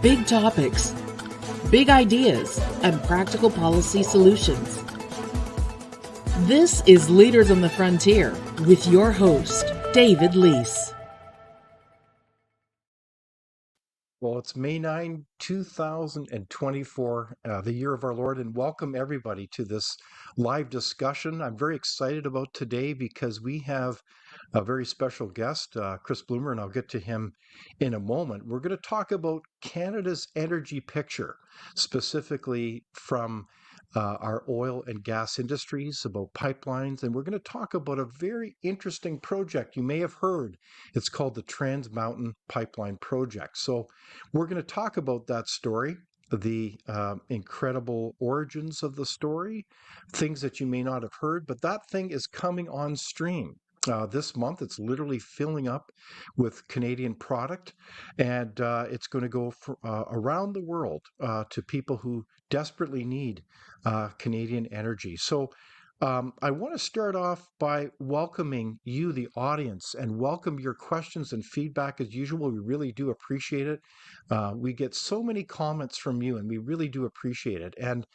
Big topics, big ideas, and practical policy solutions. This is Leaders on the Frontier with your host, David Leis. Well, it's May 9, 2024, the year of our Lord, and welcome everybody to this live discussion. I'm very excited about today because we have a very special guest, Chris Bloomer, and I'll get to him in a moment. We're going to talk about Canada's energy picture, specifically from our oil and gas industries, about pipelines, and we're going to talk about a very interesting project you may have heard. It's called the Trans Mountain Pipeline Project. So we're going to talk about that story, the incredible origins of the story, things that you may not have heard, but that thing is coming on stream. This month, it's literally filling up with Canadian product, and it's going to go around the world to people who desperately need Canadian energy. So I want to start off by welcoming you, the audience, and welcome your questions and feedback as usual. We really do appreciate it. We get so many comments from you, and we really do appreciate it. And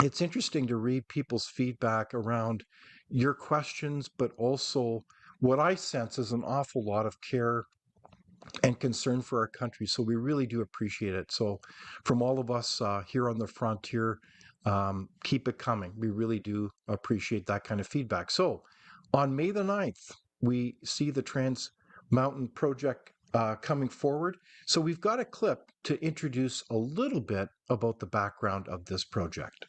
it's interesting to read people's feedback around your questions, but also what I sense is an awful lot of care and concern for our country. So we really do appreciate it. So from all of us here on the frontier, keep it coming. We really do appreciate that kind of feedback. So on May the 9th, we see the Trans Mountain Project coming forward. So we've got a clip to introduce a little bit about the background of this project.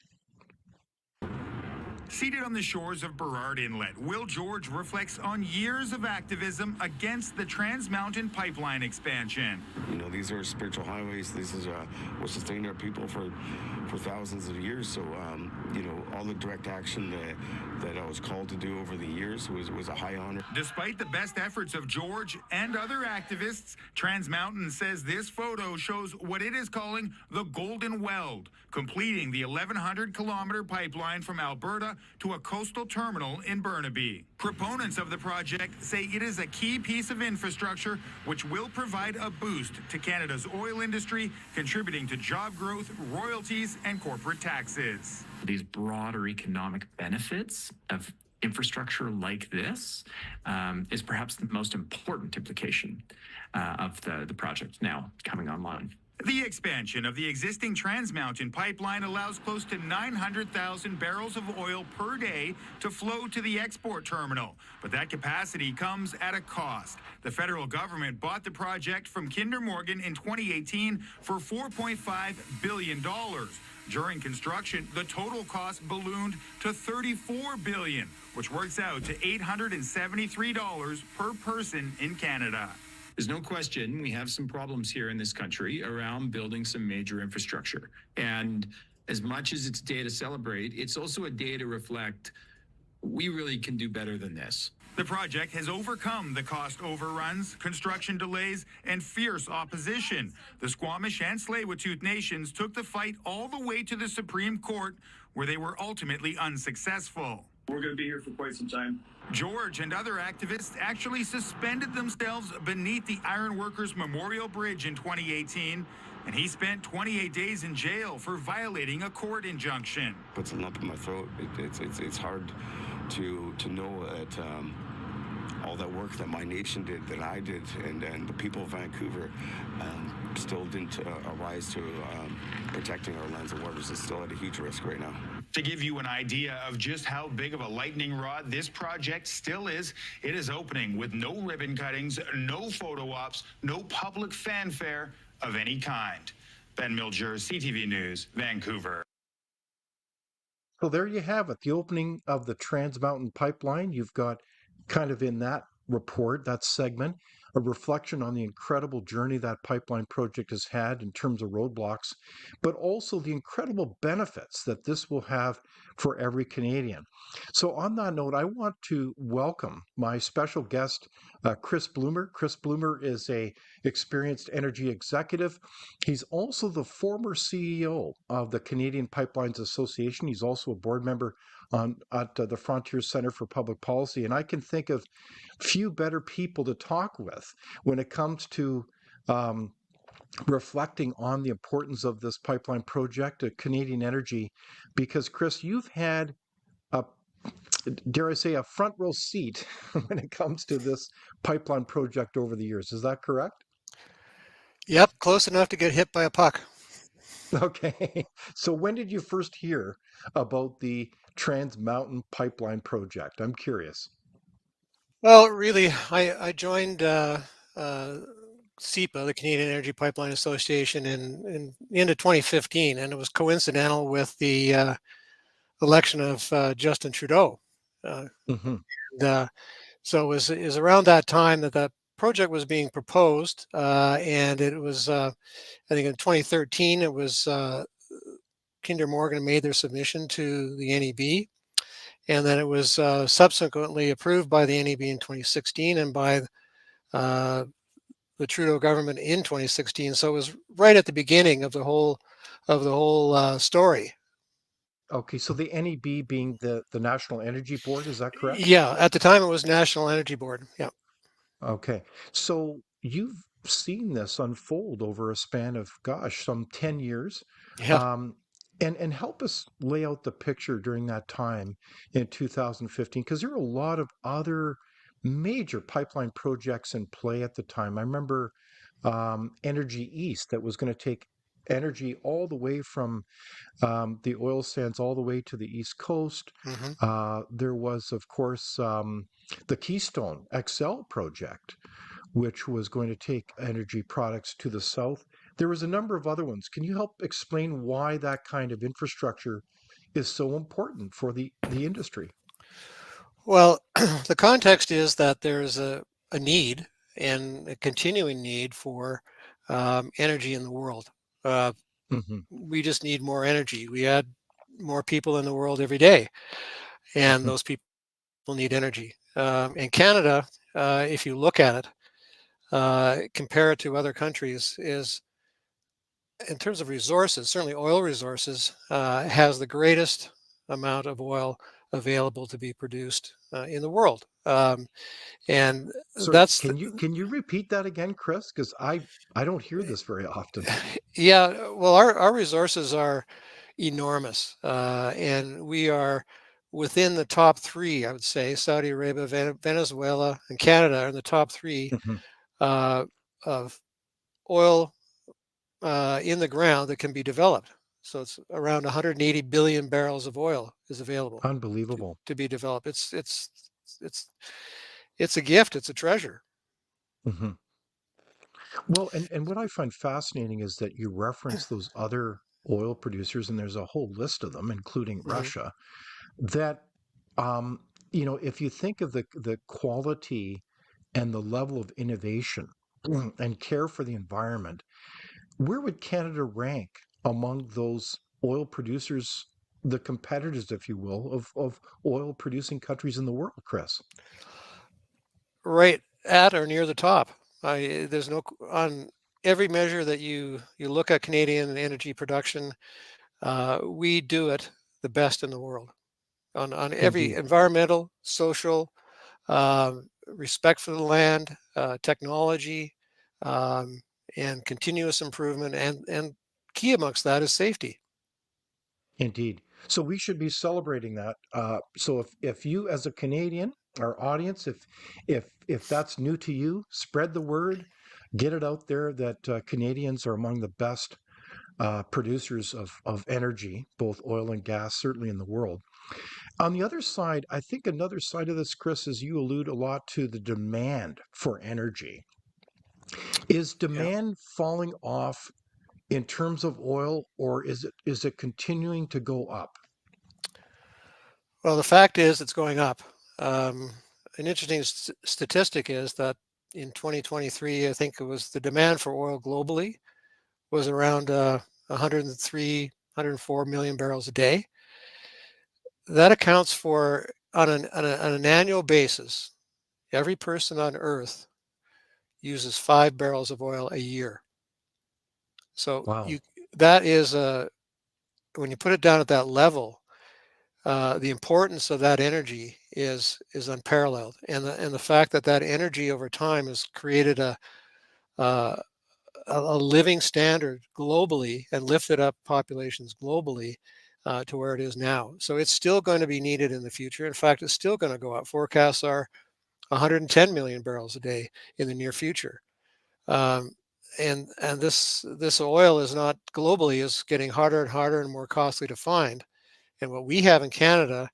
Seated on the shores of Burrard Inlet, Will George reflects on years of activism against the Trans Mountain Pipeline expansion. You know, these are spiritual highways. This is what sustained our people for thousands of years. So, you know, all the direct action that I was called to do over the years was a high honor. Despite the best efforts of George and other activists, Trans Mountain says this photo shows what it is calling the Golden Weld, completing the 1,100-kilometer pipeline from Alberta to a coastal terminal in Burnaby. Proponents of the project say it is a key piece of infrastructure which will provide a boost to Canada's oil industry, contributing to job growth, royalties, and corporate taxes. These broader economic benefits of infrastructure like this is perhaps the most important implication of the project now coming online. The expansion of the existing Trans Mountain pipeline allows close to 900,000 barrels of oil per day to flow to the export terminal. But that capacity comes at a cost. The federal government bought the project from Kinder Morgan in 2018 for $4.5 billion. During construction, the total cost ballooned to $34 billion, which works out to $873 per person in Canada. There's no question we have some problems here in this country around building some major infrastructure. And as much as it's a day to celebrate, it's also a day to reflect we really can do better than this. The project has overcome the cost overruns, construction delays, and fierce opposition. The Squamish and Tsleil-Waututh nations took the fight all the way to the Supreme Court, where they were ultimately unsuccessful. We're going to be here for quite some time. George and other activists actually suspended themselves beneath the Ironworkers Memorial Bridge in 2018, and he spent 28 days in jail for violating a court injunction. Puts a lump in my throat. It's hard to know that all that work that my nation did, that I did, and the people of Vancouver still didn't arise to protecting our lands and waters. It's still at a huge risk right now. To give you an idea of just how big of a lightning rod this project still is, it is opening with no ribbon cuttings, no photo ops, no public fanfare of any kind. Ben Milger, CTV News, Vancouver. So there you have it, the opening of the Trans Mountain Pipeline. You've got kind of in that report, that segment, a reflection on the incredible journey that pipeline project has had in terms of roadblocks, but also the incredible benefits that this will have for every Canadian. So on that note, I want to welcome my special guest, Chris Bloomer. Chris Bloomer is a experienced energy executive. He's also the former CEO of the Canadian Pipelines Association. He's also a board member at the Frontier Center for Public Policy. And I can think of few better people to talk with when it comes to reflecting on the importance of this pipeline project, Canadian Energy, because Chris, you've had a, dare I say, a front row seat when it comes to this pipeline project over the years. Is that correct? Yep, close enough to get hit by a puck. Okay. So when did you first hear about the Trans Mountain Pipeline project? I'm curious. Well, really, I joined CEPA, the Canadian Energy Pipeline Association, in the end of 2015, and it was coincidental with the election of Justin Trudeau. Hmm. And, so it was around that time that that project was being proposed, and it was, I think, in 2013, it was Kinder Morgan made their submission to the NEB, and then it was subsequently approved by the NEB in 2016 and by uh, the Trudeau government in 2016. So it was right at the beginning of the whole story. Okay, so the NEB being the National Energy Board, is that correct? Yeah, at the time it was National Energy Board. Yeah, Okay. So you've seen this unfold over a span of, gosh, some 10 years. yeah. Um, and help us lay out the picture during that time in 2015, because there were a lot of other major pipeline projects in play at the time. I remember Energy East that was going to take energy all the way from the oil sands all the way to the East Coast. Hmm. There was, of course, the Keystone XL project, which was going to take energy products to the south. There was a number of other ones. Can you help explain why that kind of infrastructure is so important for the industry? Well, the context is that there's a need and a continuing need for energy in the world. Uh, Hmm. we just need more energy. We add more people in the world every day, and Hmm. those people need energy. In Canada, if you look at it, compare it to other countries, is in terms of resources, certainly oil resources, has the greatest amount of oil available to be produced in the world. And Sorry, that's, can you repeat that again, Chris? Because I don't hear this very often. yeah, well, our resources are enormous. And we are within the top three, I would say. Saudi Arabia, Venezuela, and Canada are in the top three Hmm. uh, of oil in the ground that can be developed. So it's around 180 billion barrels of oil is available Unbelievable. to be developed. It's it's a gift. It's a treasure. Hmm. Well, and what I find fascinating is that you reference those other oil producers, and there's a whole list of them, including Hmm. Russia, that um, if you think of the quality and the level of innovation and care for the environment, where would Canada rank among those oil producers, the competitors, if you will, of oil producing countries in the world, Chris? Right at or near the top. There's no on every measure that you look at Canadian energy production. We do it the best in the world on every Indeed. environmental, social, respect for the land, technology, um, and continuous improvement, and key amongst that is safety. Indeed. So we should be celebrating that. So if you, as a Canadian, our audience, if that's new to you, spread the word, get it out there that Canadians are among the best producers of energy, both oil and gas, certainly in the world. On the other side, I think another side of this, Chris, is you allude a lot to the demand for energy. Is Yeah. demand falling off in terms of oil, or is it continuing to go up? Well, the fact is, it's going up. Um, an interesting statistic is that in 2023, I think it was the demand for oil globally was around 103, 104 million barrels a day. That accounts for, on an annual basis, every person on Earth uses 5 barrels of oil a year. So Wow. that is when you put it down at that level, the importance of that energy is unparalleled, and the fact that that energy over time has created uh, a living standard globally and lifted up populations globally to where it is now. So it's still going to be needed in the future. In fact, it's still going to go up. Forecasts are 110 million barrels a day in the near future. Um, and this oil is not globally is getting harder and harder and more costly to find. And what we have in Canada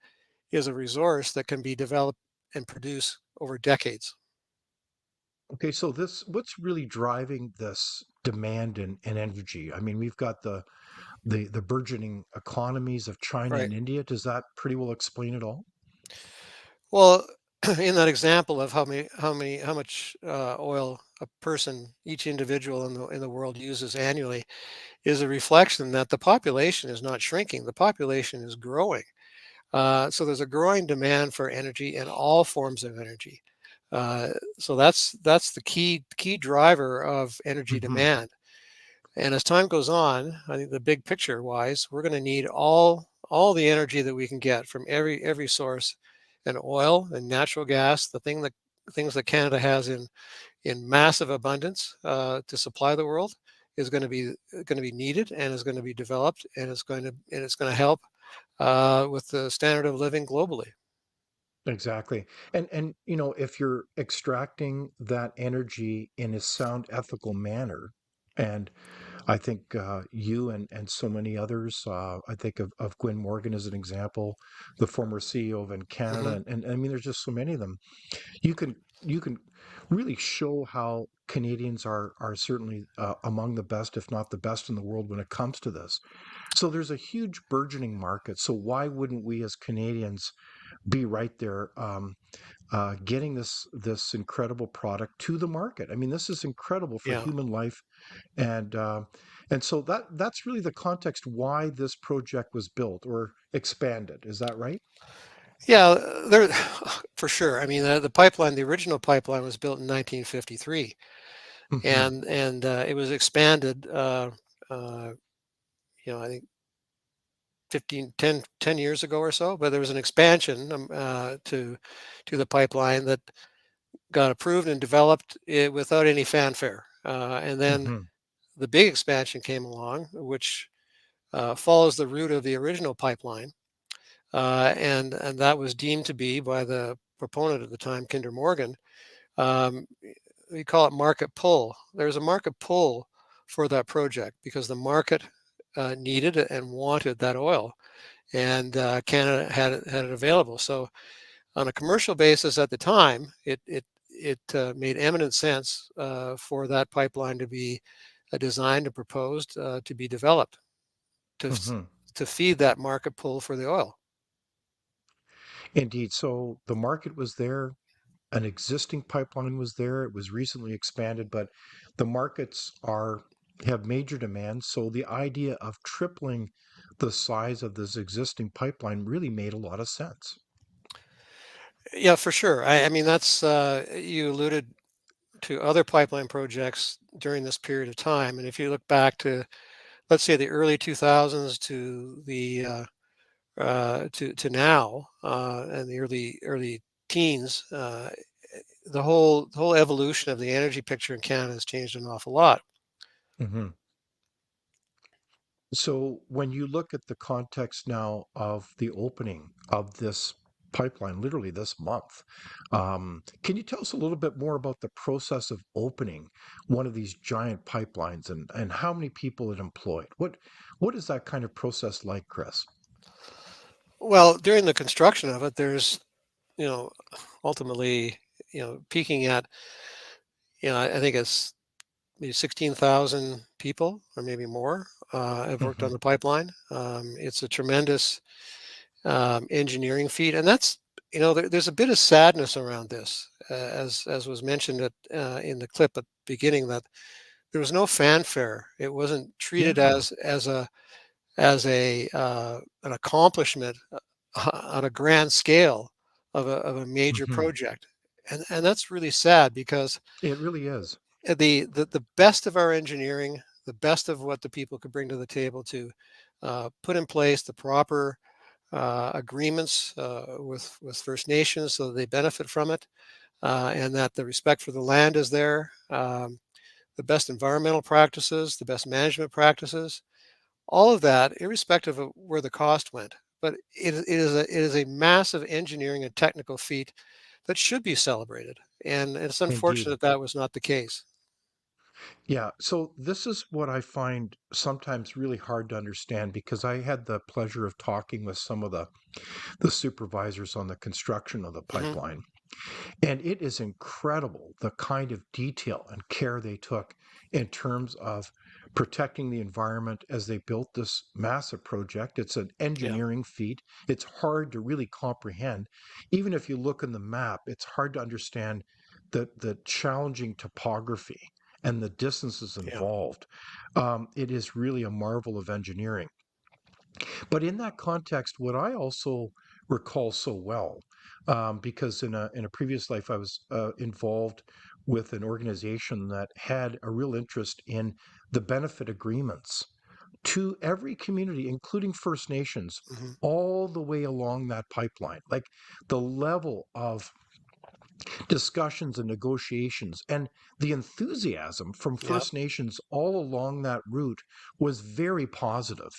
is a resource that can be developed and produced over decades. Okay, so what's really driving this demand in energy? I mean, we've got the burgeoning economies of China Right. and India. Does that pretty well explain it all? Well, in that example of how much oil a person, each individual in the world uses annually, is a reflection that the population is not shrinking. The population is growing. So there's a growing demand for energy and all forms of energy. Uh, so that's the key driver of energy Hmm. demand. And as time goes on, I think the big picture wise, we're going to need all the energy that we can get from every source, and oil and natural gas, things that Canada has in massive abundance to supply the world, is going to be needed and is going to be developed, and it's going to help with the standard of living globally. Exactly. And if you're extracting that energy in a sound ethical manner, and I think you and so many others, I think of Gwen Morgan as an example, the former CEO of in Canada, Hmm. and I mean there's just so many of them. You can really show how Canadians are certainly among the best, if not the best in the world when it comes to this. So there's a huge burgeoning market. So why wouldn't we as Canadians be right there getting this incredible product to the market? I mean, this is incredible for Yeah, human life, and so that's really the context why this project was built or expanded. Is that right? yeah, there for sure. I mean, the pipeline, the original pipeline, was built in 1953, Hmm. and it was expanded. Uh, I think 10 years ago or so, but there was an expansion to the pipeline that got approved and developed without any fanfare. And then Hmm. the big expansion came along, which follows the route of the original pipeline, and that was deemed to be by the proponent at the time, Kinder Morgan. Um, we call it market pull. There's a market pull for that project because the market needed and wanted that oil, and Canada had it available. So on a commercial basis at the time, it made eminent sense for that pipeline to be designed and proposed to be developed to Hmm. to feed that market pull for the oil. Indeed. So the market was there, an existing pipeline was there. It was recently expanded, but the markets are have major demands. So the idea of tripling the size of this existing pipeline really made a lot of sense. Yeah, for sure. I mean, that's you alluded to other pipeline projects during this period of time, and if you look back to, let's say, the early 2000s to the to now and the early teens, the whole evolution of the energy picture in Canada has changed an awful lot. Hmm. So when you look at the context now of the opening of this pipeline, literally this month, can you tell us a little bit more about the process of opening one of these giant pipelines and how many people it employed? What is that kind of process like, Chris? Well, during the construction of it, there's you know ultimately peaking at I think it's maybe 16,000 people or maybe more have worked on Hmm. the pipeline. It's a tremendous engineering feat, and that's there's a bit of sadness around this, as was mentioned in the clip at the beginning, that there was no fanfare. It wasn't treated Yeah. as an accomplishment on a grand scale of a major Hmm. project, and that's really sad because It really is. the best of our engineering, the best of what the people could bring to the table to put in place the proper agreements with First Nations so that they benefit from it, and that the respect for the land is there. the best environmental practices, the best management practices, all of that, irrespective of where the cost went. But it is a massive engineering and technical feat that should be celebrated. And it's Indeed. unfortunate that was not the case. Yeah. So this is what I find sometimes really hard to understand because I had the pleasure of talking with some of the supervisors on the construction of the Hmm. pipeline. And it is incredible the kind of detail and care they took in terms of protecting the environment as they built this massive project. It's an Yeah. engineering feat. It's hard to really comprehend. Even if you look in the map, it's hard to understand the challenging topography and the distances Yeah. involved. It is really a marvel of engineering. But in that context, what I also recall so well, because in a previous life I was involved with an organization that had a real interest in the benefit agreements to every community, including First Nations, Hmm. all the way along that pipeline. Like the level of discussions and negotiations and the enthusiasm from Yeah. First Nations all along that route was very positive.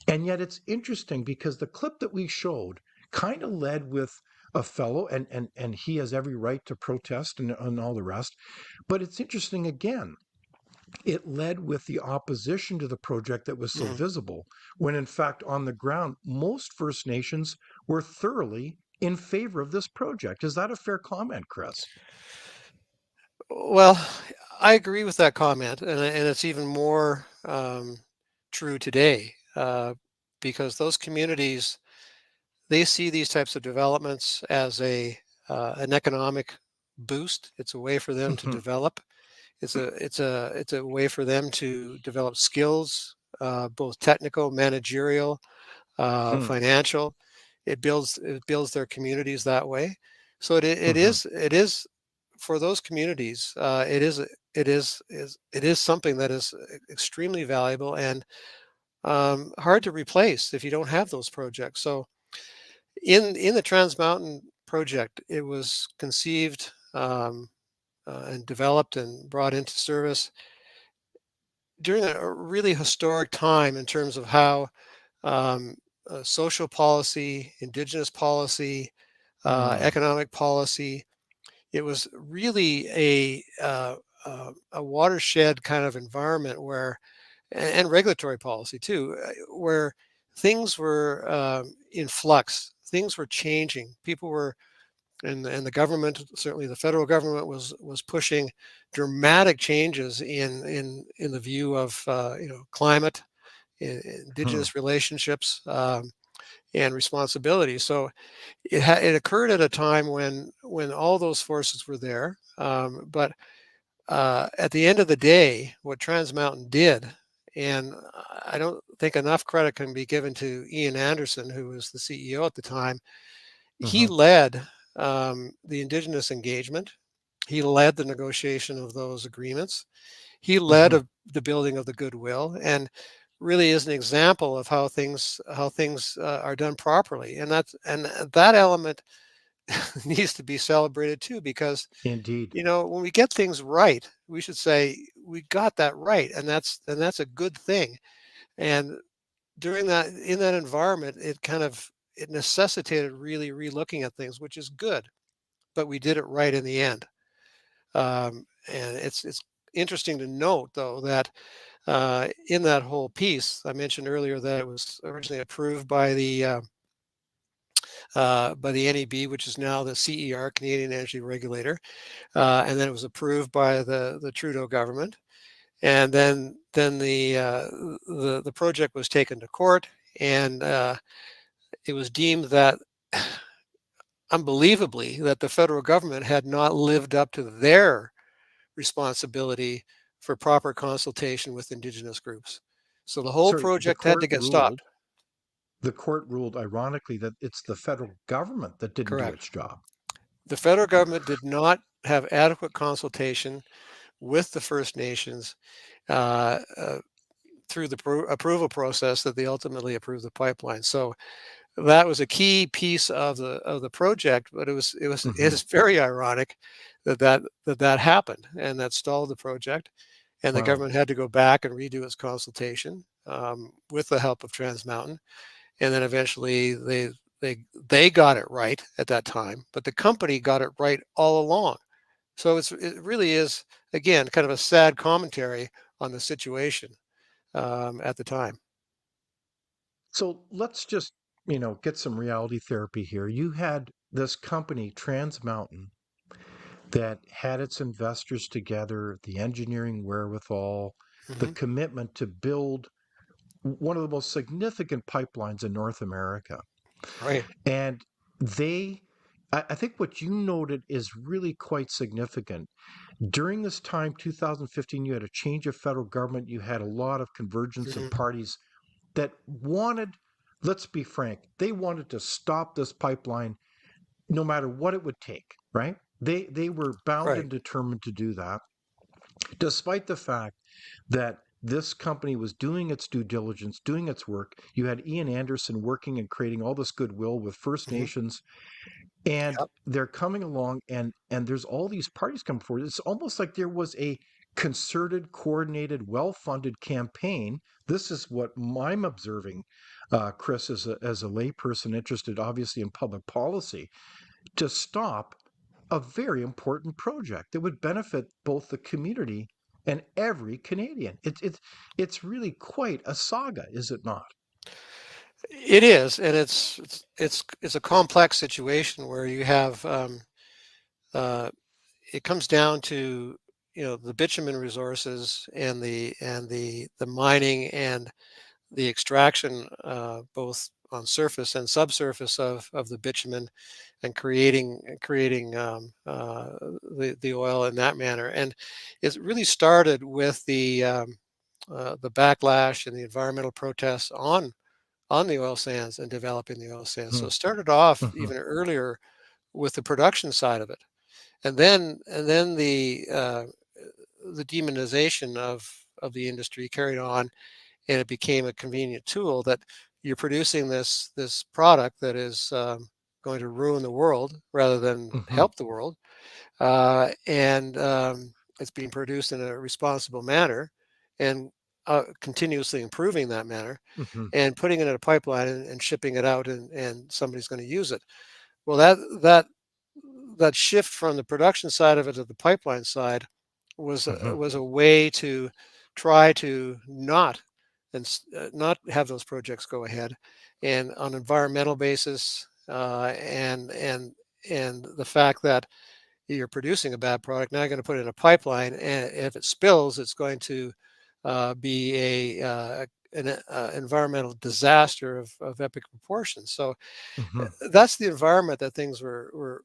And yet it's interesting because the clip that we showed kind of led with a fellow, and he has every right to protest and all the rest. But it's interesting again, it led with the opposition to the project that was so Hmm. visible, when in fact, on the ground, most First Nations were thoroughly in favor of this project. Is that a fair comment, Chris? Well, I agree with that comment, and it's even more true today because those communities, they see these types of developments as an economic boost. It's a way for them to Hmm. develop. It's a way for them to develop skills, both technical, managerial, Hmm. financial. It builds their communities that way. So it Hmm. is it is for those communities. It is something that is extremely valuable and hard to replace if you don't have those projects. So in the Trans Mountain project, it was conceived and developed and brought into service during a really historic time in terms of how um, social policy, indigenous policy, Hmm. economic policy. It was really a watershed kind of environment where, and regulatory policy too, where things were in flux. Things were changing. People were, and the government, certainly the federal government, was pushing dramatic changes in the view of climate, Hmm. indigenous relationships, and responsibility. So it occurred at a time when all those forces were there. But at the end of the day, what Trans Mountain did, and I don't think enough credit can be given to Ian Anderson, who was the CEO at the time. He Hmm. led the Indigenous engagement. He led the negotiation of those agreements. He led Hmm. the building of the goodwill, and really is an example of how things are done properly. And that element needs to be celebrated too, because Indeed. when we get things right, we should say we got that right, and that's a good thing. And during that in that environment, it necessitated really relooking at things, which is good, but we did it right in the end. And it's interesting to note, though, that in that whole piece, I mentioned earlier that it was originally approved by the NEB, which is now the CER, Canadian Energy Regulator, and then it was approved by the Trudeau government, and then the project was taken to court, and it was deemed that, unbelievably, that the federal government had not lived up to their responsibility for proper consultation with Indigenous groups. So the whole Sorry, project had to get stopped. the court ruled ironically that it's the federal government that didn't do Correct. its job. The federal government did not have adequate consultation with the First Nations uh, uh, through the approval process that they ultimately approved the pipeline. So that was a key piece of the project, but it Hmm. is very ironic that happened and that stalled the project. and the Wow. government had to go back and redo its consultation with the help of Trans Mountain, and then eventually they got it right at that time, but the company got it right all along. So it really is, again, kind of a sad commentary on the situation at the time. So let's just, get some reality therapy here. You had this company, Trans Mountain, that had its investors together, the engineering wherewithal, the Hmm. commitment to build one of the most significant pipelines in North America. Right. And they, I think what you noted is really quite significant. During this time, 2015, you had a change of federal government. You had a lot of convergence of Hmm. parties that wanted, let's be frank, they wanted to stop this pipeline no matter what it would take, right? They were bound Right. and determined to do that, despite the fact that this company was doing its due diligence, doing its work. You had Ian Anderson working and creating all this goodwill with First Hmm. Nations, and Yep. they're coming along, and there's all these parties coming forward. It's almost like there was a concerted, coordinated, well-funded campaign. This is what I'm observing, Chris, as a layperson interested, obviously, in public policy, to stop a very important project that would benefit both the community and every Canadian. It's really quite a saga, is it not? It is, and it's a complex situation where you have uh, it comes down to the bitumen resources and the mining and the extraction, both on surface and subsurface of the bitumen, and creating the oil in that manner. And it really started with the backlash and the environmental protests on the oil sands and developing the oil sands. So it started off Mm-hmm. even earlier with the production side of it, and then the demonization of the industry carried on, and it became a convenient tool that you're producing this product that is going to ruin the world rather than Mm-hmm. help the world, and it's being produced in a responsible manner, and continuously improving that manner, Mm-hmm. and putting it in a pipeline and shipping it out, and somebody's going to use it. Well, that shift from the production side of it to the pipeline side Mm-hmm. was a way to try to not have those projects go ahead, and on environmental basis, and the fact that you're producing a bad product, now you're going to put it in a pipeline, and if it spills, it's going to be an environmental disaster of epic proportions. So Mm-hmm. that's the environment that things were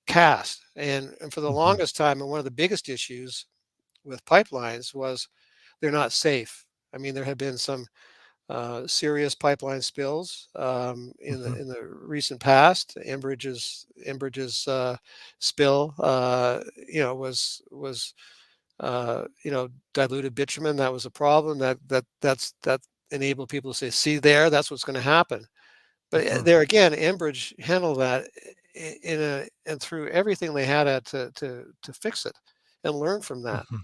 cast, and for the Mm-hmm. longest time, and one of the biggest issues with pipelines was they're not safe. I mean, there have been some serious pipeline spills Mm-hmm. in the recent past. Enbridge's spill, was diluted bitumen. That was a problem. That enabled people to say, "See there, that's what's going to happen." But Mm-hmm. there again, Enbridge handled that and through everything they had to fix it and learn from that. Mm-hmm.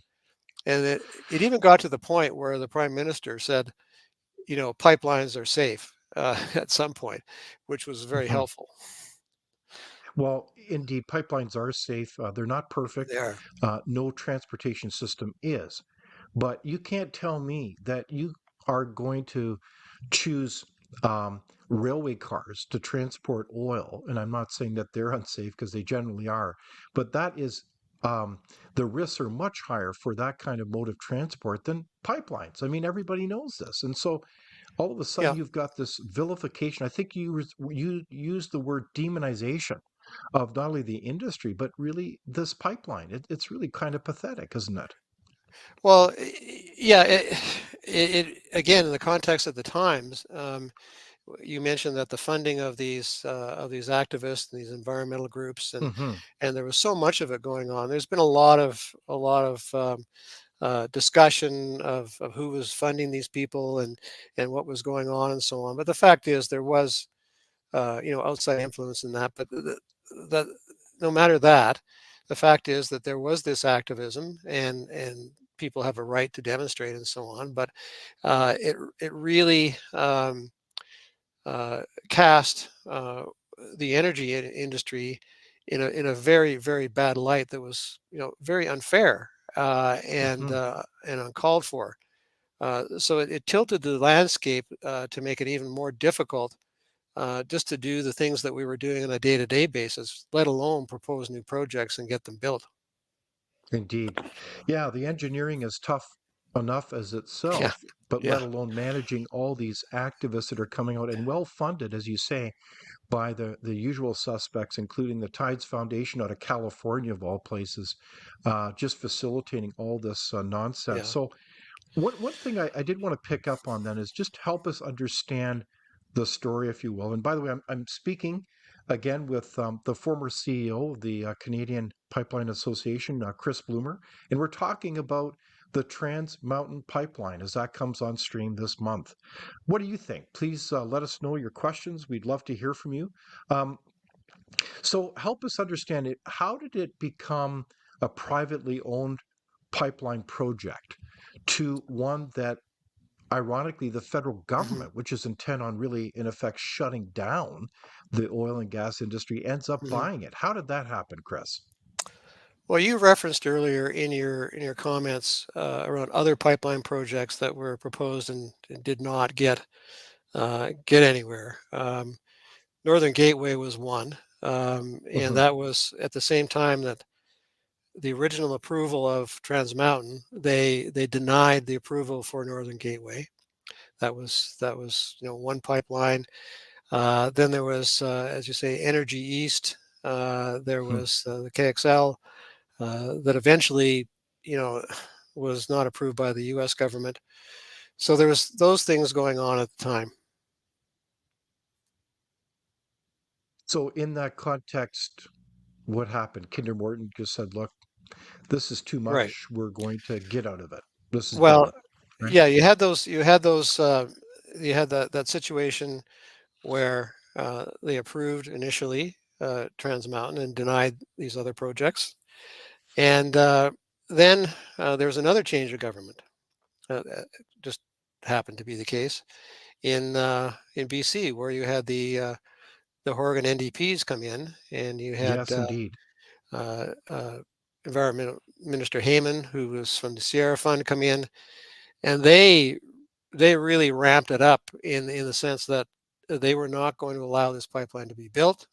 And it even got to the point where the prime minister said, pipelines are safe at some point, which was very Mm-hmm. helpful. Well, indeed, pipelines are safe. They're not perfect. There. No transportation system is. But you can't tell me that you are going to choose railway cars to transport oil. And I'm not saying that they're unsafe because they generally are, but that is. Um, the risks are much higher for that kind of mode of transport than pipelines. I mean, everybody knows this. And so all of a sudden Yeah. you've got this vilification. I think you used the word demonization of not only the industry but really this pipeline. It's really kind of pathetic, isn't it? Well, yeah. It again, in the context of the times, you mentioned that the funding of these activists and these environmental groups, Hmm. and there was so much of it going on. There's been a lot of discussion of who was funding these people, and what was going on and so on. But the fact is, there was outside influence in that. But that no matter that, the fact is that there was this activism, and people have a right to demonstrate and so on. But it really cast the energy industry in a very, very bad light that was, very unfair Hmm. and uncalled for. So it tilted the landscape to make it even more difficult just to do the things that we were doing on a day-to-day basis, let alone propose new projects and get them built. Indeed. Yeah, the engineering is tough enough as Yeah, itself, but let yeah, alone managing all these activists that are coming out and well funded, as you say, by the usual suspects, including the Tides Foundation out of California, of all places, just facilitating all this nonsense. yeah. So, one thing I did want to pick up on then is just help us understand the story, if you will. And by the way, I'm speaking again with the former CEO of the Canadian Pipeline Association, Chris Bloomer, and we're talking about the Trans Mountain Pipeline as that comes on stream this month. What do you think? Please let us know your questions. We'd love to hear from you. Um, so help us understand it. How did it become a privately owned pipeline project to one that, ironically, the federal Hmm. government, which is intent on really, in effect, shutting down the oil and gas industry, ends up Hmm. buying it? How did that happen, Chris? Well, you referenced earlier in your comments around other pipeline projects that were proposed and did not get anywhere. Northern Gateway was one, and Hmm. that was at the same time that the original approval of Trans Mountain, they denied the approval for Northern Gateway. That was one pipeline. Then there was, as you say, Energy East. There was the KXL that eventually, you know, was not approved by the U.S. government. So there was those things going on at the time. So, in that context, what happened? Kinder Morton just said, look, this is too Right. much. We're going to get out of it. This is Well, done. Right? yeah, you had that situation where they approved initially Trans Mountain and denied these other projects. And then there was another change of government. Just happened to be the case in BC, where you had the Horgan NDPs come in, and you had Yes, indeed. uh, uh, Environmental Minister Heyman, who was from the Sierra Fund, come in, and they really ramped it up in the sense that they were not going to allow this pipeline to be built.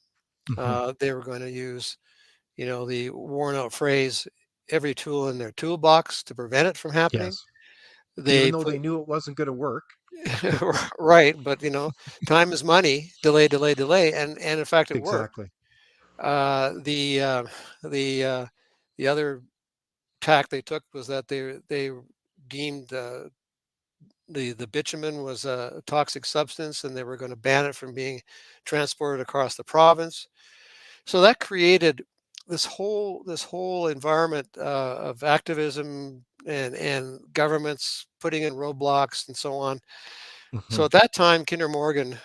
Hmm. They were going to use, the worn out phrase, every tool in their toolbox to prevent it from happening. Yes. Even They though put they knew it wasn't going to work. right, but time is money. Delay, delay, delay, and in fact, it worked. Exactly. Uh, the uh, the uh, the other tack they took was that they deemed the bitumen was a toxic substance, and they were going to ban it from being transported across the province. So that created this whole environment of activism and governments putting in roadblocks and so on. Hmm. So at that time, Kinder Morgan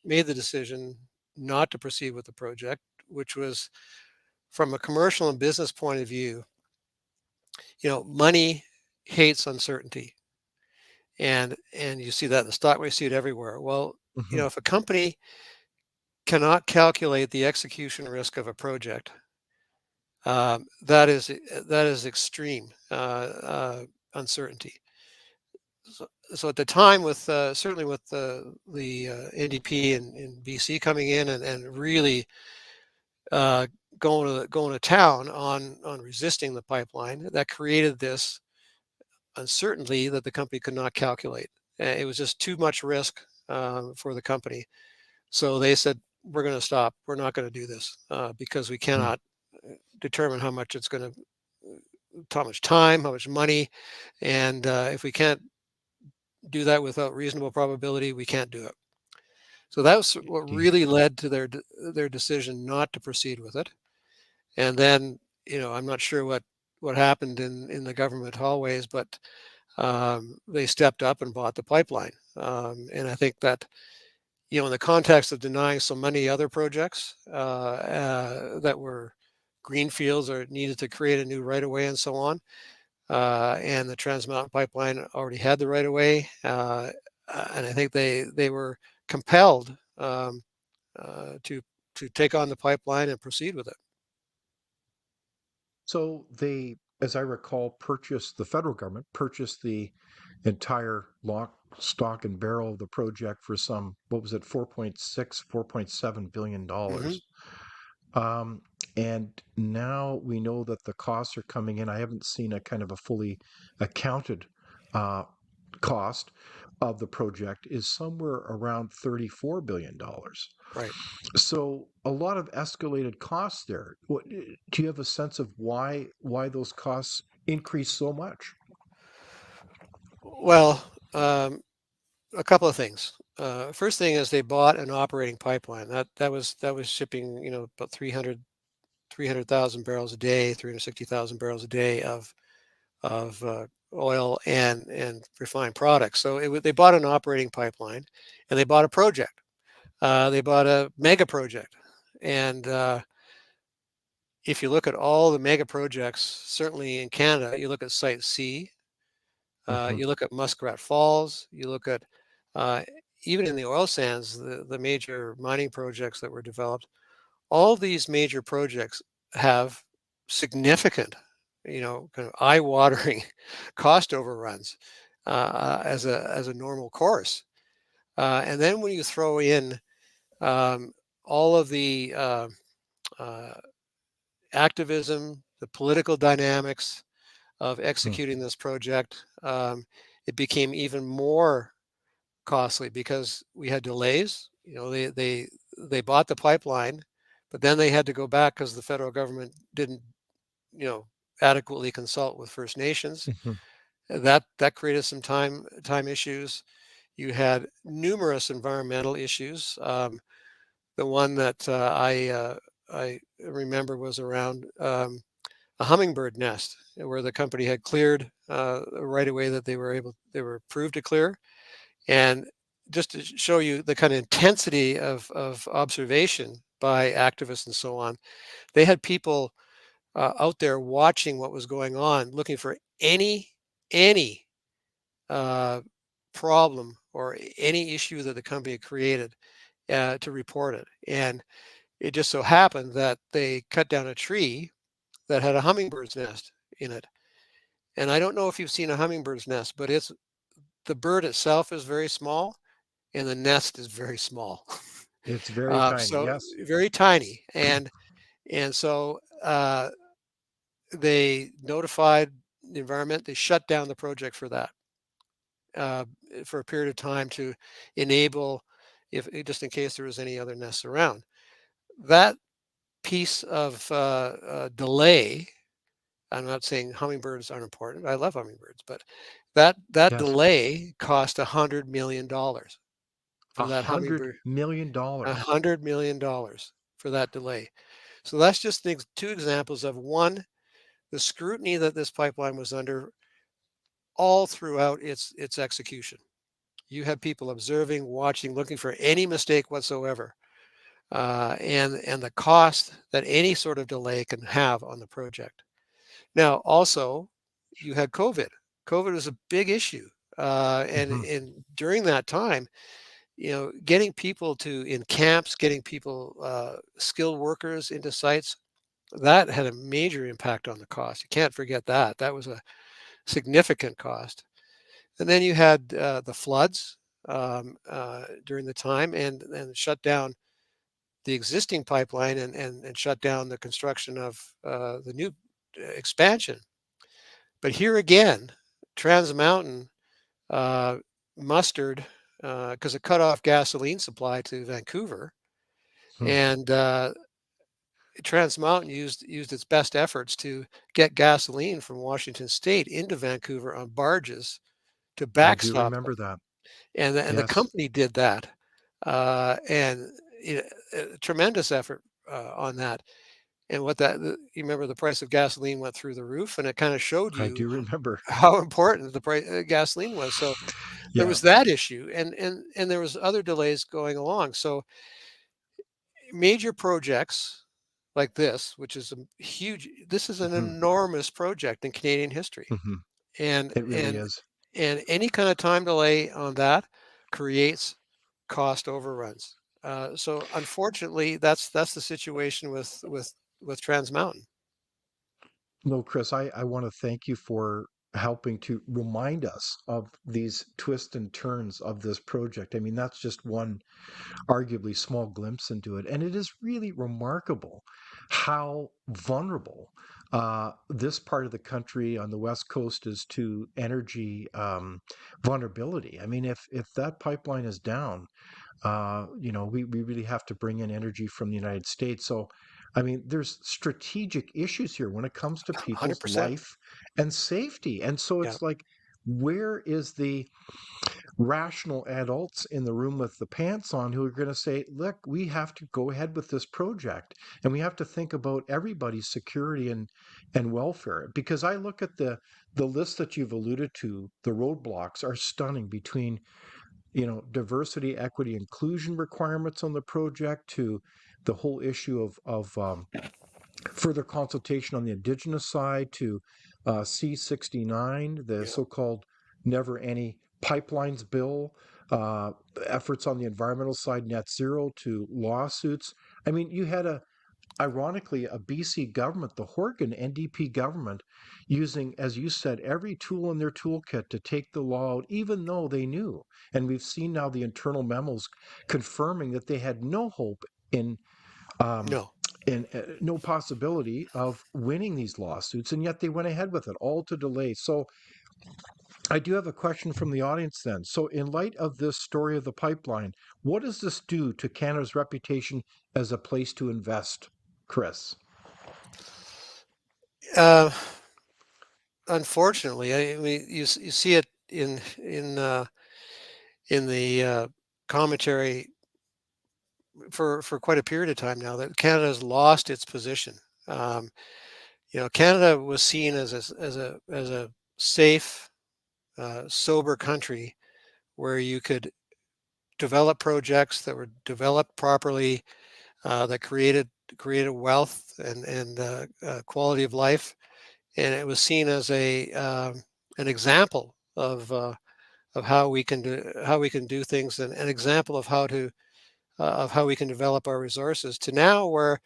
made the decision not to proceed with the project, which was, from a commercial and business point of view, money hates uncertainty, and you see that in the stock market, you see it everywhere. Well, Hmm. if a company cannot calculate the execution risk of a project, that is extreme uncertainty. So at the time, with certainly with the NDP in BC coming in and really uh, going to town on resisting the pipeline, that created this uncertainty that the company could not calculate. It was just too much risk for the company. So they said, we're going to stop. We're not going to do this because we cannot determine how much time, how much money, and if we can't do that without reasonable probability, we can't do it. So that was what Indeed. really led to their decision not to proceed with it. And then, I'm not sure what happened in the government hallways, but they stepped up and bought the pipeline. And I think that, in the context of denying so many other projects that were greenfields or needed to create a new right of way and so on, and the Trans Mountain Pipeline already had the right of way, and I think they were compelled to take on the pipeline and proceed with it. So they, as I recall, the federal government purchased the entire lock, stock, and barrel of the project for some, what was it, 4.6, $4.7 billion. Hmm. Um, and now we know that the costs are coming in. I haven't seen a kind of a fully accounted uh, cost of the project is somewhere around $34 billion. Right. So a lot of escalated costs there. Do you have a sense of why those costs increase so much? Well, a couple of things. First thing is they bought an operating pipeline that was shipping about 300,000 barrels a day, 360,000 barrels a day of oil and refined products. So they bought an operating pipeline, and they bought a project. They bought a mega project, and if you look at all the mega projects, certainly in Canada, you look at Site C, Hmm. you look at Muskrat Falls, you look at uh, even in the oil sands, the major mining projects that were developed. All these major projects have significant, kind of eye-watering cost overruns as a normal course. And then when you throw in all of the uh, activism, the political dynamics of executing this project, it became even more costly because we had delays. They bought the pipeline, but then they had to go back because the federal government didn't, you know, adequately consult with First Nations. Hmm. That created some time issues. You had numerous environmental issues. The one that I remember was around a hummingbird nest where the company had cleared right away that they were approved to clear. And just to show you the kind of intensity of observation by activists and so on, they had people out there watching what was going on, looking for any uh, problem or any issue that the company had created to report it. And it just so happened that they cut down a tree that had a hummingbird's nest in it. And I don't know if you've seen a hummingbird's nest, but the bird itself is very small and the nest is very small. It's very tiny, So yes. very tiny. And so they notified the environment. They shut down the project for that uh, for a period of time to enable, if just in case there was any other nests around. That piece of delay. I'm not saying hummingbirds aren't important. I love hummingbirds, but that Yes. delay cost $100 million A for that hundred hummingbird. million A dollars. $100 million for that delay. So that's just two examples of one, the scrutiny that this pipeline was under all throughout its execution. You had people observing, watching, looking for any mistake whatsoever, and the cost that any sort of delay can have on the project. Now, also, you had COVID. COVID was a big issue, Hmm. and during that time, getting people in camps, getting people, skilled workers into sites, that had a major impact on the cost. You can't forget that. That was a significant cost. And then you had the floods during the time, and shut down the existing pipeline and shut down the construction of the new expansion. But here again, Trans Mountain uh, mustered because it cut off gasoline supply to Vancouver, and Trans Mountain used its best efforts to get gasoline from Washington State into Vancouver on barges to I do backstop them, remember that. and the Yes. company did that, and a tremendous effort on that. And you remember the price of gasoline went through the roof, and it kind of showed I you do remember. how important the price gasoline was. So there Yeah. was that issue, and there was other delays going along. So major projects like this, which is a huge, this is an Hmm. enormous project in Canadian history. Hmm. And It really and is. and any kind of time delay on that creates cost overruns. So unfortunately, that's the situation with Trans Mountain. No, Chris, I want to thank you for helping to remind us of these twists and turns of this project. I mean, that's just one arguably small glimpse into it. And it is really remarkable how vulnerable this part of the country on the West Coast is to energy vulnerability. I mean, if that pipeline is down, we really have to bring in energy from the United States. So, I mean, there's strategic issues here when it comes to people's 100%. life and safety. And so Yeah. it's like, where is the rational adults in the room with the pants on who are going to say, look, we have to go ahead with this project and we have to think about everybody's security and welfare? Because I look at the list that you've alluded to, the roadblocks are stunning, between diversity, equity, inclusion requirements on the project, to the whole issue of further consultation on the Indigenous side, to C69, the Yeah. so-called Never Any Pipelines bill, uh, efforts on the environmental side, net zero, to lawsuits. I mean, you had ironically, a BC government, the Horgan NDP government, using, as you said, every tool in their toolkit to take the law out, even though they knew. And we've seen now the internal memos confirming that they had no hope um, No. no possibility of winning these lawsuits, and yet they went ahead with it, all to delay. So I do have a question from the audience then. So, in light of this story of the pipeline, what does this do to Canada's reputation as a place to invest, Chris? Uh, Unfortunately, I mean, you see it in the commentary for quite a period of time now, that Canada has lost its position. Um, Canada was seen as a safe, sober country where you could develop projects that were developed properly, that created wealth and quality of life, and it was seen as an example of how we can do things, and an example of how we can develop our resources, to now where,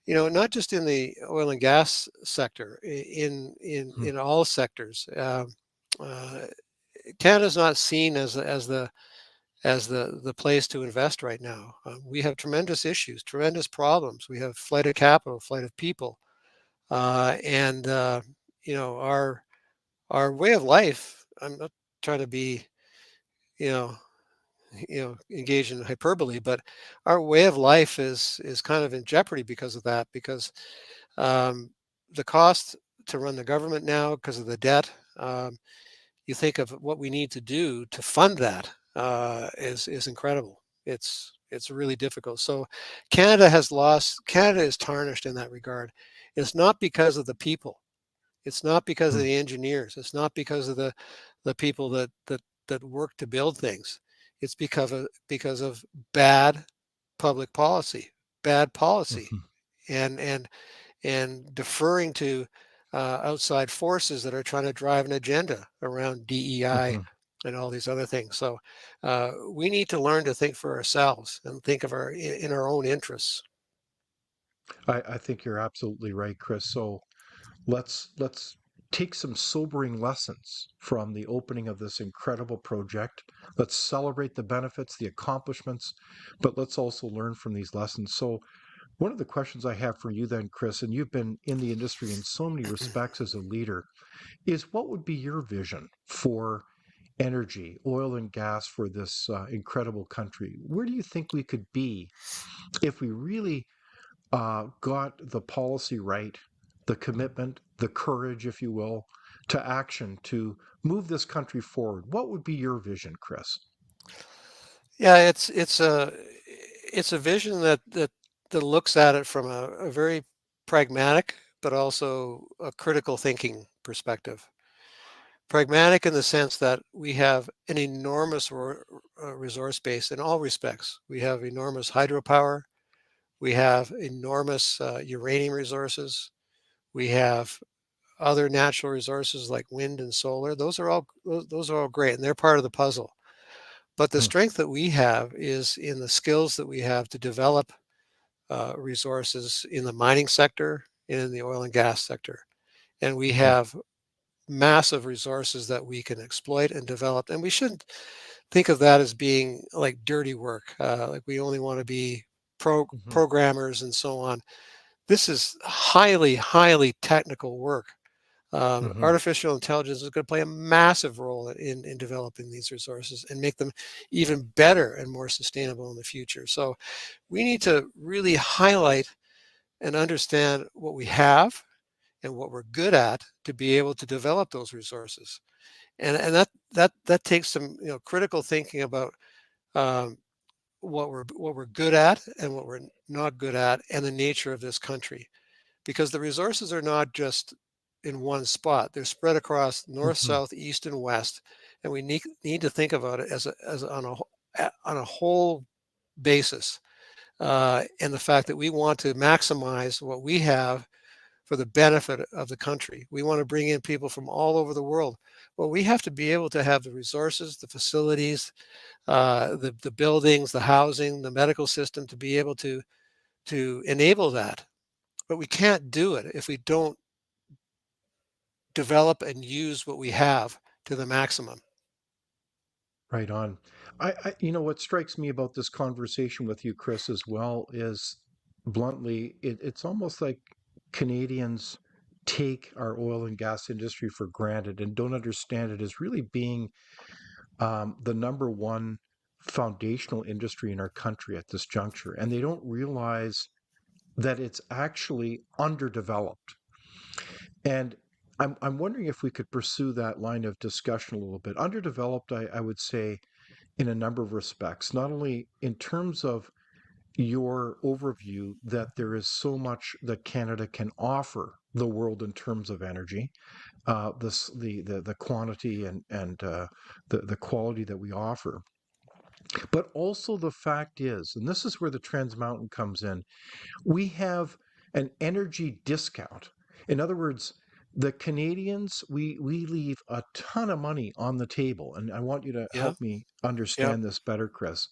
not just in the oil and gas sector, Hmm. in all sectors, uh, Canada's not seen as the place to invest right now. We have tremendous issues, tremendous problems. We have flight of capital, flight of people, and our way of life. I'm not trying to be, you know, engage in hyperbole, but our way of life is kind of in jeopardy because of that. Because um, the cost to run the government now, because of the debt, you think of what we need to do to fund that, is incredible. It's really difficult. So Canada is tarnished in that regard. It's not because of the people. It's not because of Hmm. the engineers. It's not because of the people that work to build things. It's because of bad public policy, bad policy, Hmm. and and deferring to outside forces that are trying to drive an agenda around DEI Hmm. and all these other things. So we need to learn to think for ourselves and think of in our own interests. I think you're absolutely right, Chris. So let's take some sobering lessons from the opening of this incredible project. Let's celebrate the benefits, the accomplishments, but let's also learn from these lessons. So one of the questions I have for you then, Chris, and you've been in the industry in so many respects as a leader, is what would be your vision for energy, oil and gas, for this incredible country? Where do you think we could be if we really got the policy right, the commitment, the courage, if you will, to action to move this country forward? What would be your vision, Chris? Yeah, it's a vision that looks at it from a very pragmatic but also a critical thinking perspective. Pragmatic in the sense that we have an enormous resource base in all respects. We have enormous hydropower. We have enormous uranium resources. We have other natural resources like wind and solar. Those are all great, and they're part of the puzzle. But the Hmm. strength that we have is in the skills that we have to develop resources in the mining sector and in the oil and gas sector. And we Hmm. have massive resources that we can exploit and develop. And we shouldn't think of that as being like dirty work, like we only want to be Hmm. programmers and so on. This is highly, highly technical work. Hmm. Artificial intelligence is going to play a massive role in developing these resources and make them even better and more sustainable in the future. So we need to really highlight and understand what we have and what we're good at to be able to develop those resources. And that takes some critical thinking about um, what we're good at and what we're not good at, and the nature of this country, because the resources are not just in one spot. They're spread across north, Hmm. south, east, and west, and we need to think about it as on a whole basis. And the fact that we want to maximize what we have for the benefit of the country. We want to bring in people from all over the world. Well, we have to be able to have the resources, the facilities, the buildings, the housing, the medical system to be able to enable that. But we can't do it if we don't develop and use what we have to the maximum. Right on. What strikes me about this conversation with you, Chris, as well, is bluntly, it's almost like Canadians take our oil and gas industry for granted and don't understand it as really being the number one foundational industry in our country at this juncture. And they don't realize that it's actually underdeveloped. And I'm wondering if we could pursue that line of discussion a little bit. Underdeveloped, I would say, in a number of respects, not only in terms of your overview that there is so much that Canada can offer the world in terms of energy, the quantity and the quality that we offer, but also the fact is, and this is where the Trans Mountain comes in, we have an energy discount. In other words, the Canadians, we leave a ton of money on the table. And I want you to Yeah, help me yeah, understand this better, Chris.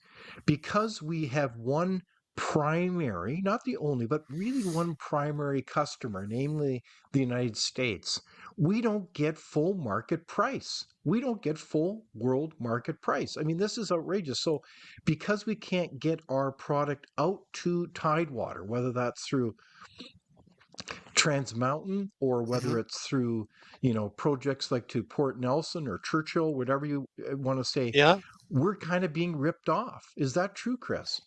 Because we have one primary, not the only, but really one primary customer, namely the United States, we don't get full market price. We don't get full world market price. I mean, this is outrageous. So because we can't get our product out to Tidewater, whether that's through Trans Mountain or hmm, whether it's through, projects like to Port Nelson or Churchill, whatever you want to say, yeah. we're kind of being ripped off. Is that true, Chris?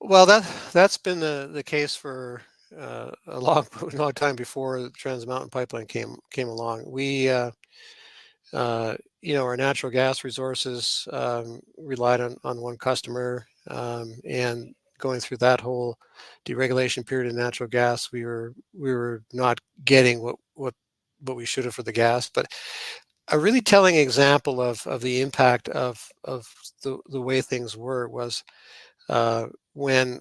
Well, that's been the case for a long long time before the Trans Mountain Pipeline came along. We our natural gas resources relied on one customer, and going through that whole deregulation period of natural gas, we were not getting what we should have for the gas. But a really telling example of the impact of the way things were was when